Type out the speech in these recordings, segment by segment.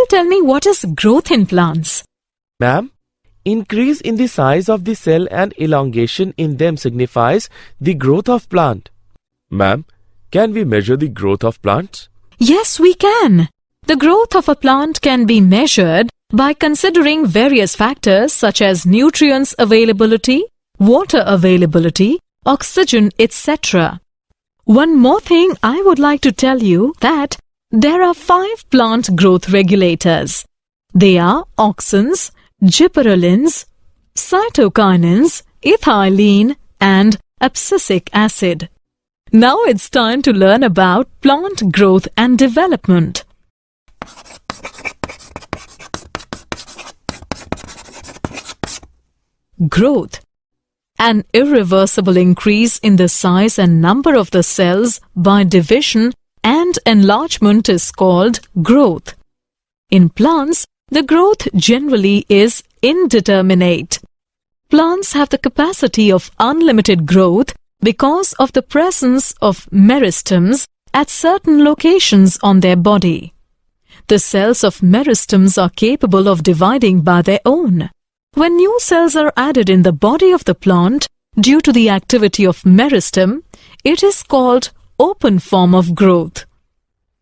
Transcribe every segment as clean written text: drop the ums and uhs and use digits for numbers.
tell me what is growth in plants? Ma'am, increase in the size of the cell and elongation in them signifies the growth of plant. Ma'am, can we measure the growth of plants? Yes, we can. The growth of a plant can be measured by considering various factors such as nutrients availability, water availability, oxygen, etc. One more thing I would like to tell you that there are 5 plant growth regulators. They are auxins, gibberellins, cytokinins, ethylene and abscisic acid. Now it's time to learn about plant growth and development. Growth. An irreversible increase in the size and number of the cells by division and enlargement is called growth. In plants, the growth generally is indeterminate. Plants have the capacity of unlimited growth because of the presence of meristems at certain locations on their body. The cells of meristems are capable of dividing by their own. When new cells are added in the body of the plant due to the activity of meristem, it is called open form of growth.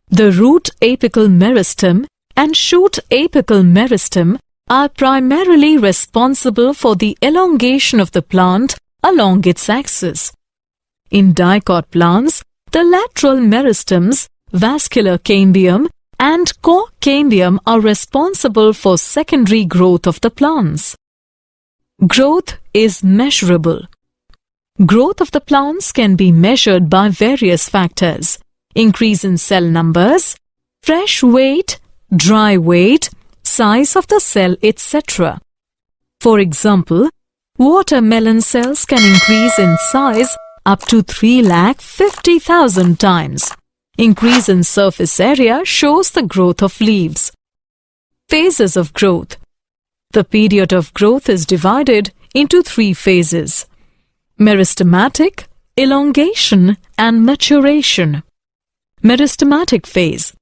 The root apical meristem and shoot apical meristem are primarily responsible for the elongation of the plant along its axis. In dicot plants, the lateral meristems, vascular cambium and core cambium are responsible for secondary growth of the plants. Growth is measurable. Growth of the plants can be measured by various factors: increase in cell numbers, fresh weight, dry weight, size of the cell, etc. For example, watermelon cells can increase in size up to 350,000 times. Increase in surface area shows the growth of leaves. Phases of growth. The period of growth is divided into 3 phases: meristematic, elongation, and maturation. Meristematic phase.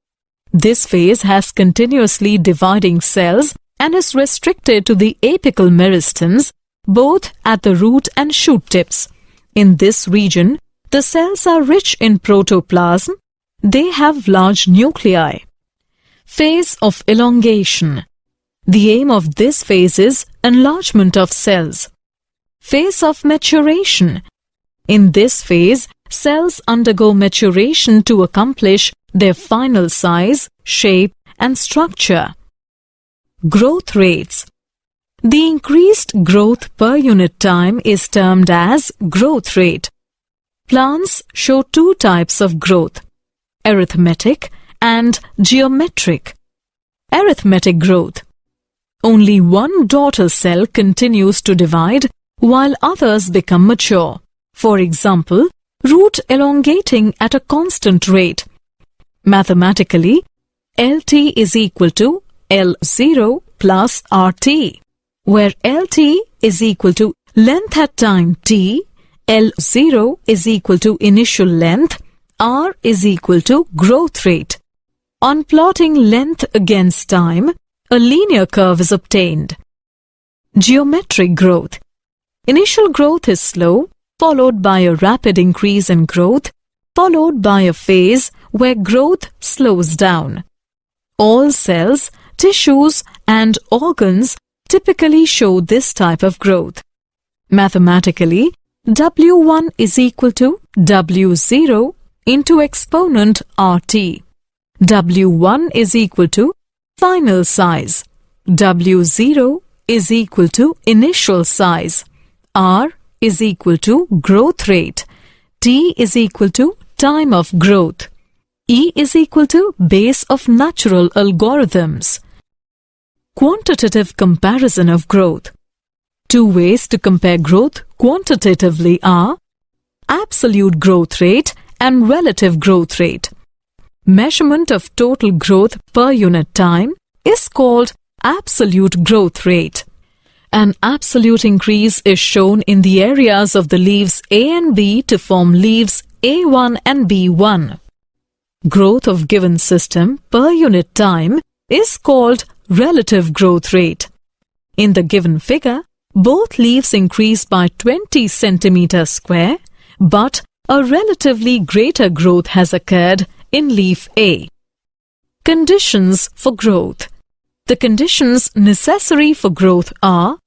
This phase has continuously dividing cells and is restricted to the apical meristems, both at the root and shoot tips. In this region, the cells are rich in protoplasm. They have large nuclei. Phase of elongation. The aim of this phase is enlargement of cells. Phase of maturation. In this phase, cells undergo maturation to accomplish their final size, shape, and structure. Growth rates. The increased growth per unit time is termed as growth rate. Plants show 2 types of growth: arithmetic and geometric. Arithmetic growth. Only one daughter cell continues to divide while others become mature. For example, root elongating at a constant rate. Mathematically, LT is equal to L0 plus RT, where LT is equal to length at time t, L0 is equal to initial length, R is equal to growth rate. On plotting length against time, a linear curve is obtained. Geometric growth. Initial growth is slow, followed by a rapid increase in growth, followed by a phase where growth slows down. All cells, tissues, and organs typically show this type of growth. Mathematically, W1 is equal to W0 into exponent RT. W1 is equal to final size. W0 is equal to initial size. R is equal to growth rate. T is equal to time of growth. E is equal to base of natural algorithms. Quantitative comparison of growth. 2 ways to compare growth quantitatively are absolute growth rate and relative growth rate. Measurement of total growth per unit time is called absolute growth rate. An absolute increase is shown in the areas of the leaves A and B to form leaves A1 and B1. Growth of given system per unit time is called relative growth rate. In the given figure, both leaves increase by 20 centimeters square, but a relatively greater growth has occurred in leaf A. Conditions for growth. The conditions necessary for growth are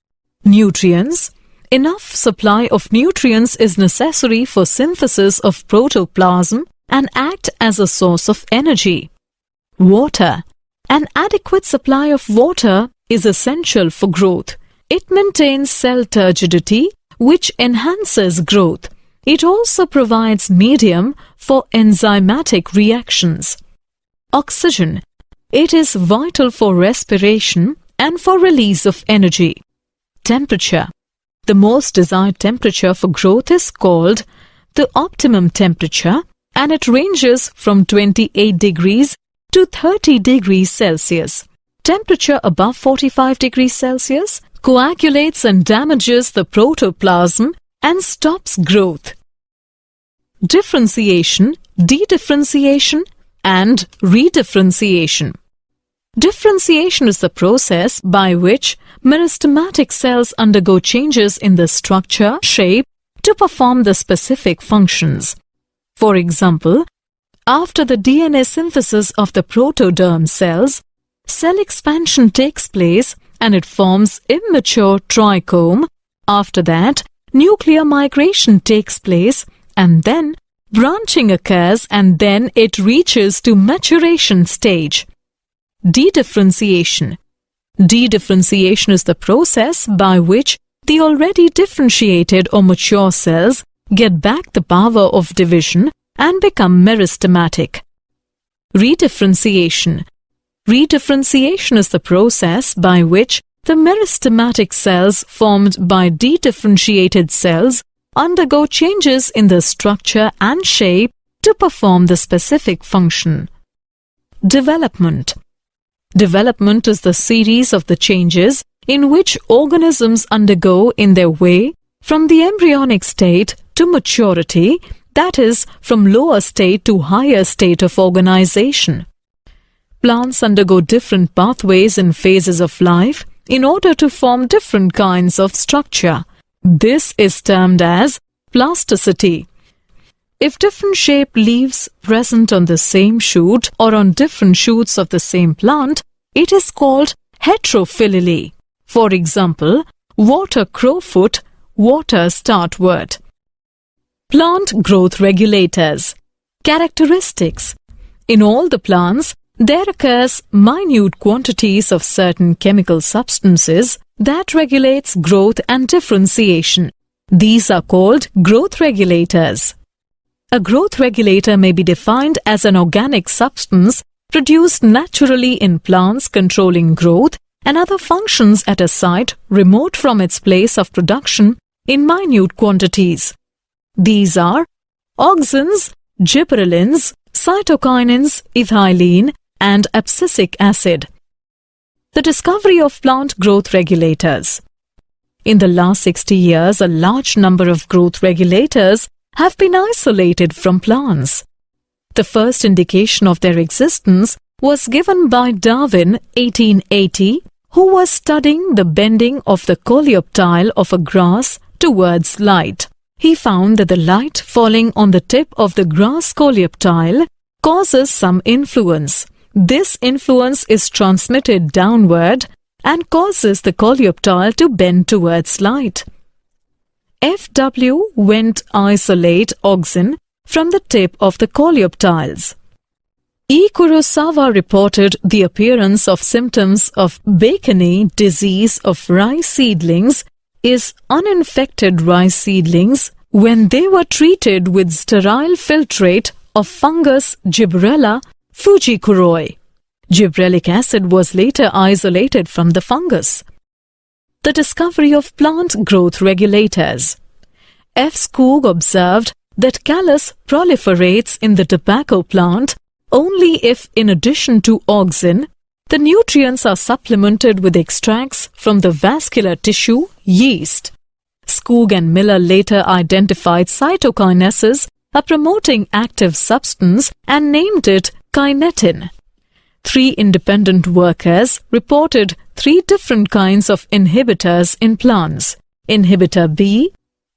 nutrients. Enough supply of nutrients is necessary for synthesis of protoplasm and act as a source of energy. Water. An adequate supply of water is essential for growth. It maintains cell turgidity, which enhances growth. It also provides medium for enzymatic reactions. Oxygen. It is vital for respiration and for release of energy. Temperature. The most desired temperature for growth is called the optimum temperature, and it ranges from 28 degrees to 30 degrees Celsius. Temperature above 45 degrees Celsius coagulates and damages the protoplasm and stops growth. Differentiation, dedifferentiation, and redifferentiation. Differentiation is the process by which meristematic cells undergo changes in the structure, shape, to perform the specific functions. For example, after the DNA synthesis of the protoderm cells, cell expansion takes place and it forms immature trichome. After that, nuclear migration takes place and then branching occurs and then it reaches to maturation stage. Dedifferentiation. Dedifferentiation is the process by which the already differentiated or mature cells get back the power of division and become meristematic. Redifferentiation. Redifferentiation is the process by which the meristematic cells formed by dedifferentiated cells undergo changes in the structure and shape to perform the specific function. Development. Development is the series of the changes in which organisms undergo in their way from the embryonic state to maturity, that is, from lower state to higher state of organization. Plants undergo different pathways in phases of life in order to form different kinds of structure. This is termed as plasticity. If different shaped leaves present on the same shoot or on different shoots of the same plant, it is called heterophyly. For example, water crowfoot, water startwort. Plant growth regulators. Characteristics. In all the plants, there occurs minute quantities of certain chemical substances that regulates growth and differentiation. These are called growth regulators. A growth regulator may be defined as an organic substance produced naturally in plants controlling growth and other functions at a site remote from its place of production in minute quantities. These are auxins, gibberellins, cytokinins, ethylene, and abscisic acid. The discovery of plant growth regulators. In the last 60 years, a large number of growth regulators have been isolated from plants. The first indication of their existence was given by Darwin 1880, who was studying the bending of the coleoptile of a grass towards light. He found that the light falling on the tip of the grass coleoptile causes some influence. This influence is transmitted downward and causes the coleoptile to bend towards light. F.W. went isolate auxin from the tip of the coleoptiles. E. Kurosawa reported the appearance of symptoms of Bacony disease of rice seedlings is uninfected rice seedlings when they were treated with sterile filtrate of fungus Gibberella fujikuroi. Gibberellic acid was later isolated from the fungus. The discovery of plant growth regulators. F. Skoog observed that callus proliferates in the tobacco plant only if, in addition to auxin, the nutrients are supplemented with extracts from the vascular tissue, yeast. Skoog and Miller later identified cytokinesis, a promoting active substance, and named it kinetin. 3 independent workers reported 3 different kinds of inhibitors in plants: inhibitor B,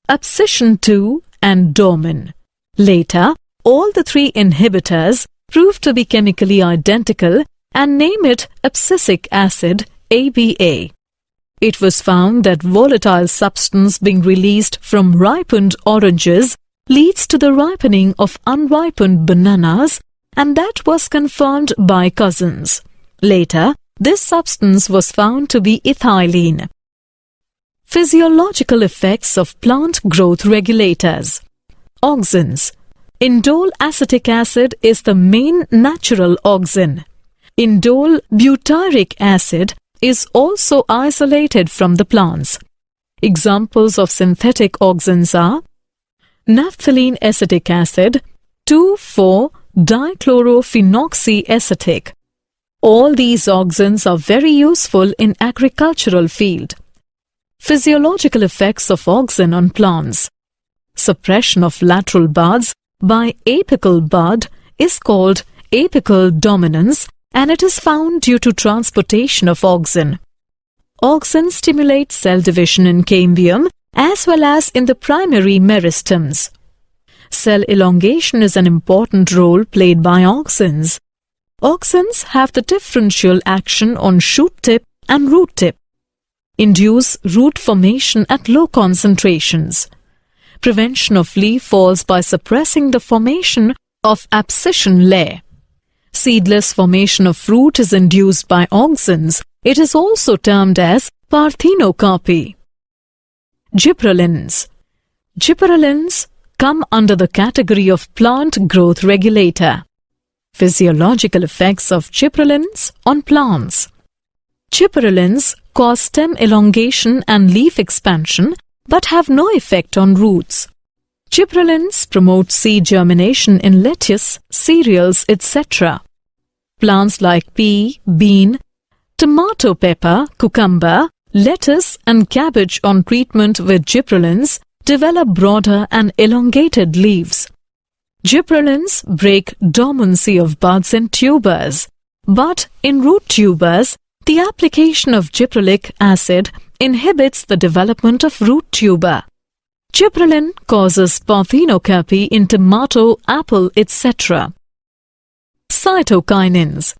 abscission 2 and dormin. Later, all the 3 inhibitors proved to be chemically identical and name it abscisic acid ABA. It was found that volatile substance being released from ripened oranges leads to the ripening of unripened bananas, and that was confirmed by Cousins. Later, this substance was found to be ethylene. Physiological effects of plant growth regulators. Auxins. Indole acetic acid is the main natural auxin. Indole butyric acid is also isolated from the plants. Examples of synthetic auxins are naphthalene acetic acid, 2,4-dichlorophenoxyacetic. All these auxins are very useful in agricultural field. Physiological effects of auxin on plants. Suppression of lateral buds by apical bud is called apical dominance, and it is found due to transportation of auxin. Auxin stimulates cell division in cambium as well as in the primary meristems. Cell elongation is an important role played by auxins. Auxins have the differential action on shoot tip and root tip. Induce root formation at low concentrations. Prevention of leaf falls by suppressing the formation of abscission layer. Seedless formation of fruit is induced by auxins. It is also termed as parthenocarpy. Gibberellins. Gibberellins come under the category of plant growth regulator. Physiological effects of gibberellins on plants. Gibberellins cause stem elongation and leaf expansion but have no effect on roots. Gibberellins promote seed germination in lettuce, cereals, etc. Plants like pea, bean, tomato pepper, cucumber, lettuce and cabbage on treatment with gibberellins develop broader and elongated leaves. Gibberellins break dormancy of buds and tubers, but in root tubers, the application of gibberellic acid inhibits the development of root tuber. Gibberellin causes parthenocarpy in tomato, apple, etc. Cytokinins.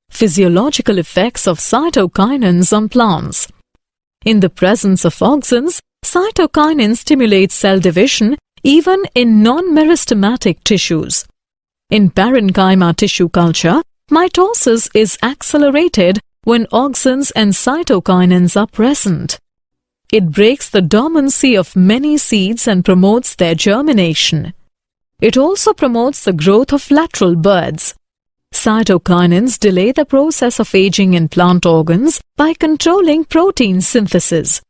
Physiological effects of cytokinins on plants. In the presence of auxins, cytokinin stimulates cell division even in non-meristematic tissues. In parenchyma tissue culture, mitosis is accelerated when auxins and cytokinins are present. It breaks the dormancy of many seeds and promotes their germination. It also promotes the growth of lateral buds. Cytokinins delay the process of aging in plant organs by controlling protein synthesis.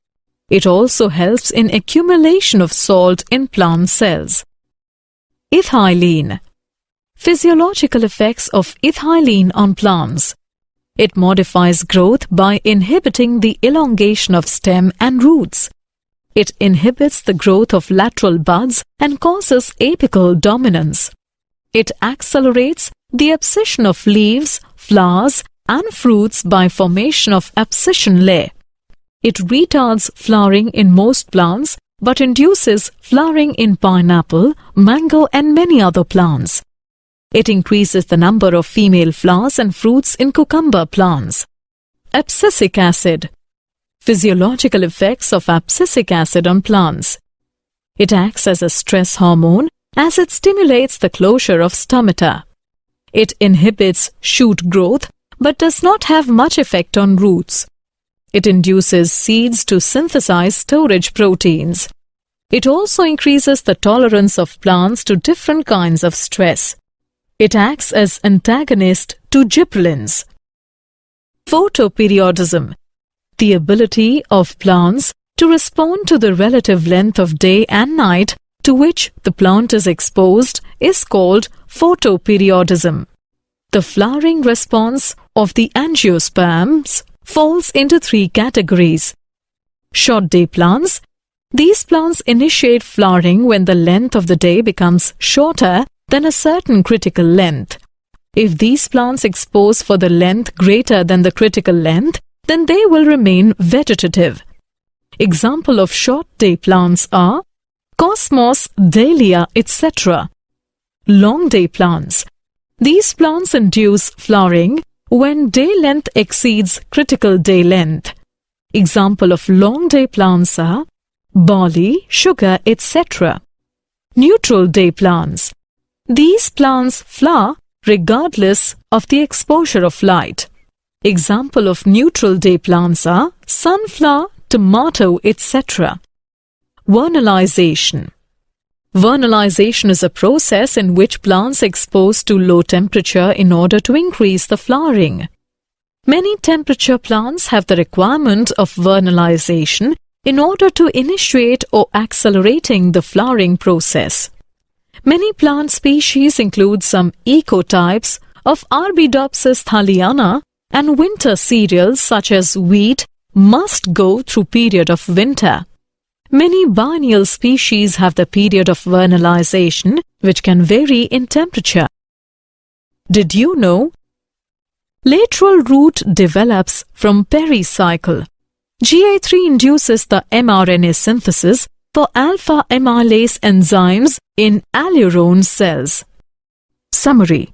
It also helps in accumulation of salt in plant cells. Ethylene. Physiological effects of ethylene on plants. It modifies growth by inhibiting the elongation of stem and roots. It inhibits the growth of lateral buds and causes apical dominance. It accelerates the abscission of leaves, flowers, and fruits by formation of abscission layer. It retards flowering in most plants but induces flowering in pineapple, mango, and many other plants. It increases the number of female flowers and fruits in cucumber plants. Abscisic acid. Physiological effects of abscisic acid on plants. It acts as a stress hormone as it stimulates the closure of stomata. It inhibits shoot growth but does not have much effect on roots. It induces seeds to synthesize storage proteins. It also increases the tolerance of plants to different kinds of stress. It acts as antagonist to gibberellins. Photoperiodism. The ability of plants to respond to the relative length of day and night to which the plant is exposed is called photoperiodism. The flowering response of the angiosperms falls into 3 categories. Short day plants. These plants initiate flowering when the length of the day becomes shorter than a certain critical length. If these plants expose for the length greater than the critical length, then they will remain vegetative. Example of short day plants are cosmos, dahlia, etc. Long day plants. These plants induce flowering when day length exceeds critical day length. Example of long day plants are barley, sugar, etc. Neutral day plants. These plants flower regardless of the exposure of light. Example of neutral day plants are sunflower, tomato, etc. Vernalization. Vernalization is a process in which plants expose to low temperature in order to increase the flowering. Many temperature plants have the requirement of vernalization in order to initiate or accelerating the flowering process. Many plant species include some ecotypes of Arabidopsis thaliana, and winter cereals such as wheat must go through period of winter. Many biennial species have the period of vernalization, which can vary in temperature. Did you know? Lateral root develops from pericycle. GA3 induces the mRNA synthesis for alpha amylase enzymes in allurone cells. Summary.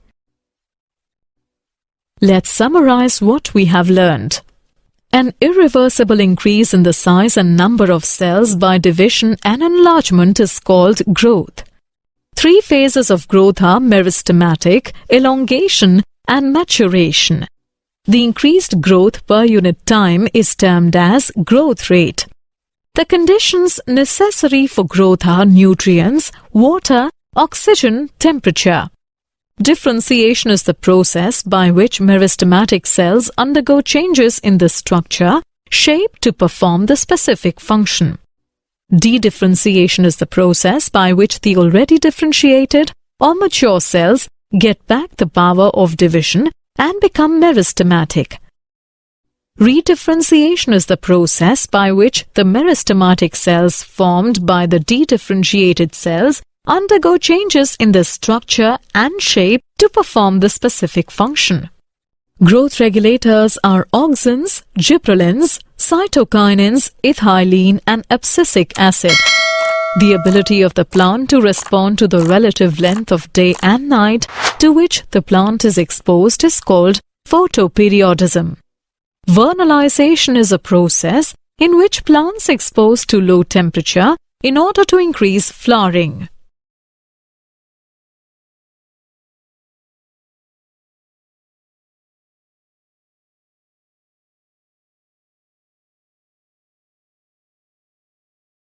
Let's summarize what we have learned. An irreversible increase in the size and number of cells by division and enlargement is called growth. Three phases of growth are meristematic, elongation, and maturation. The increased growth per unit time is termed as growth rate. The conditions necessary for growth are nutrients, water, oxygen, temperature. Differentiation is the process by which meristematic cells undergo changes in the structure, shape to perform the specific function. Dedifferentiation is the process by which the already differentiated or mature cells get back the power of division and become meristematic. Redifferentiation is the process by which the meristematic cells formed by the dedifferentiated cells undergo changes in their structure and shape to perform the specific function. Growth regulators are auxins, gibberellins, cytokinins, ethylene, and abscisic acid. The ability of the plant to respond to the relative length of day and night to which the plant is exposed is called photoperiodism. Vernalization is a process in which plants expose to low temperature in order to increase flowering.